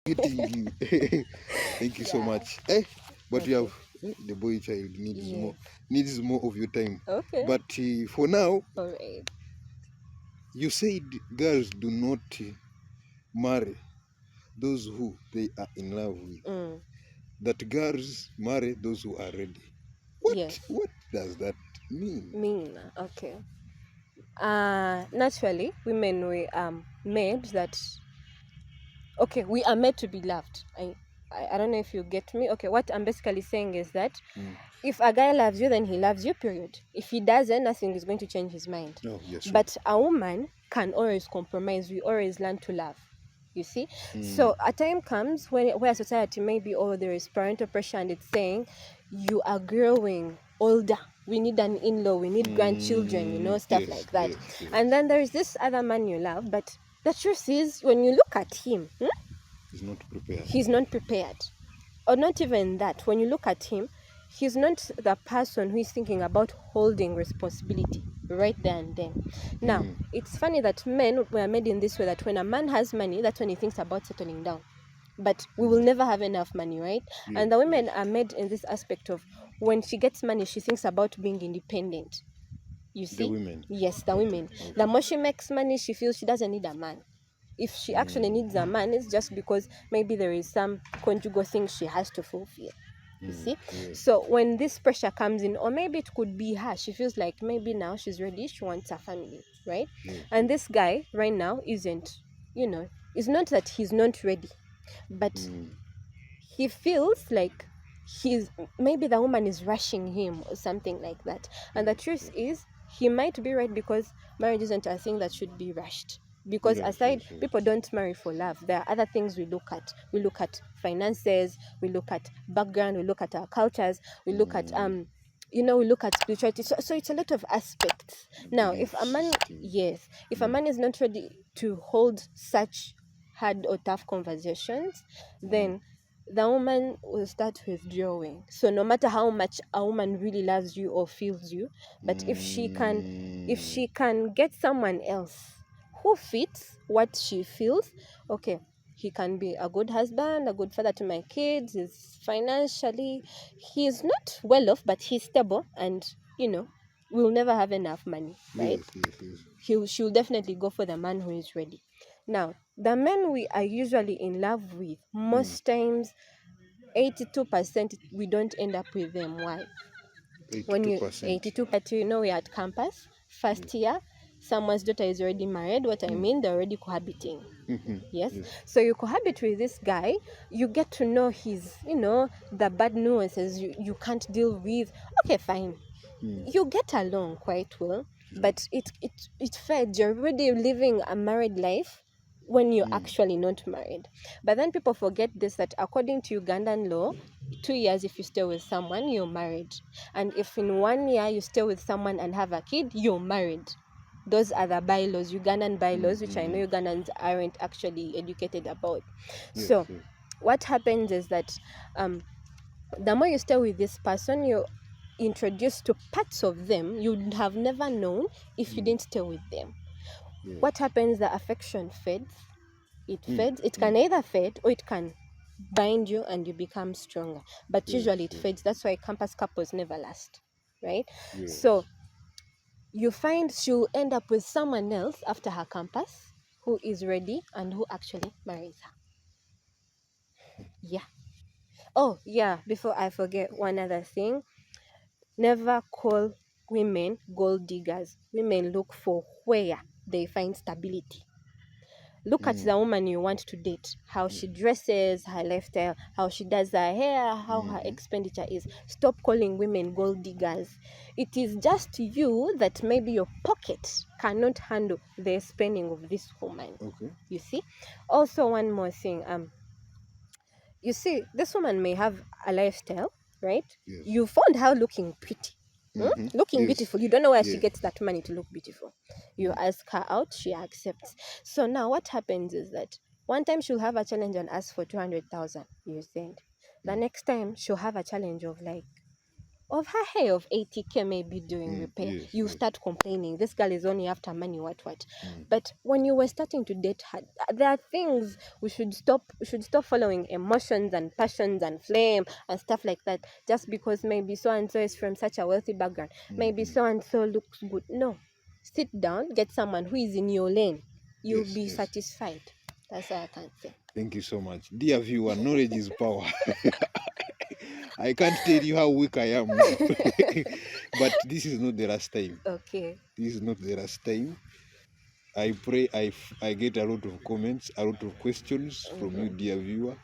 Meeting you. Thank you so much. But you have the boy child needs more of your time. Okay. But for now, All right. you said girls do not marry those who they are in love with. That girls marry those who are ready. Yes. What does that mean? Okay. Naturally, women we made that. Okay, we are made to be loved. I don't know if you get me. Okay, what I'm basically saying is that if a guy loves you, then he loves you, period. If he doesn't, nothing is going to change his mind. Oh, yes, sure. But a woman can always compromise. We always learn to love. You see? So a time comes where society maybe, there is parental pressure and it's saying, you are growing older. We need an in-law. We need grandchildren, stuff like that. Yes. And then there is this other man you love, but the truth is, when you look at him, he's not prepared. Or not even that. When you look at him, he's not the person who is thinking about holding responsibility right there and then. Now, it's funny that men were made in this way, that when a man has money, that's when he thinks about settling down. But we will never have enough money, right? And the women are made in this aspect of, when she gets money, she thinks about being independent. You see? The women? Yes, the women. Okay. The more she makes money, she feels she doesn't need a man. If she actually needs a man, it's just because maybe there is some conjugal thing she has to fulfill. You see? So when this pressure comes in, or maybe it could be her, she feels like maybe now she's ready, she wants a family, right? And this guy right now isn't, it's not that he's not ready, but he feels like maybe the woman is rushing him or something like that. And the truth is, he might be right, because marriage isn't a thing that should be rushed. Because people don't marry for love. There are other things we look at. We look at finances, we look at background, we look at our cultures, we look at we look at spirituality. So it's a lot of aspects. Now, if a man is not ready to hold such hard or tough conversations, then the woman will start withdrawing. So no matter how much a woman really loves you or feels you, but if she can get someone else who fits what she feels, okay, he can be a good husband, a good father to my kids, he's not well off, but he's stable, and we'll never have enough money, right? Yes. She'll definitely go for the man who is ready. Now, the men we are usually in love with, most times 82% we don't end up with them. Why? 82%, we're at campus, first year, someone's daughter is already married. What I mean, they're already cohabiting. Yes? So you cohabit with this guy, you get to know his, the bad nuances you can't deal with. Okay, fine. You get along quite well, but it fades. You're already living a married life when you're actually not married. But then people forget this, that according to Ugandan law, 2 years if you stay with someone, you're married. And if in 1 year you stay with someone and have a kid, you're married. Those are the bylaws, Ugandan bylaws, which I know Ugandans aren't actually educated about. What happens is that the more you stay with this person, you're introduced to parts of them you would have never known if you didn't stay with them. What happens? The affection fades. It fades. It can either fade or it can bind you and you become stronger. But usually it fades. That's why campus couples never last, right? So you find she'll end up with someone else after her campus who is ready and who actually marries her. Yeah. Oh, yeah. Before I forget, one other thing. Never call women gold diggers. Women look for where they find stability. Look at the woman you want to date, how she dresses, her lifestyle, how she does her hair, how her expenditure is. Stop calling women gold diggers. It is just you that maybe your pocket cannot handle the spending of this woman. Okay. You see? Also, one more thing. You see, this woman may have a lifestyle, right? Yes. You found her looking pretty. Looking beautiful. You don't know where she gets that money to look beautiful. You ask her out, she accepts. So now what happens is that one time she'll have a challenge and ask for 200,000, you send. The next time she'll have a challenge of like of her hair of 80K maybe doing repair. Yes, You yes. start complaining, this girl is only after money, what. But when you were starting to date her, there are things we should stop following emotions and passions and flame and stuff like that just because maybe so and so is from such a wealthy background. Maybe so and so looks good. No. Sit down, get someone who is in your lane. You'll Yes, be yes. satisfied. That's all I can say. Thank you so much. Dear viewer, knowledge is power. I can't tell you how weak I am now. But this is not the last time. Okay. This is not the last time. I pray I get a lot of comments, a lot of questions from you, dear viewer.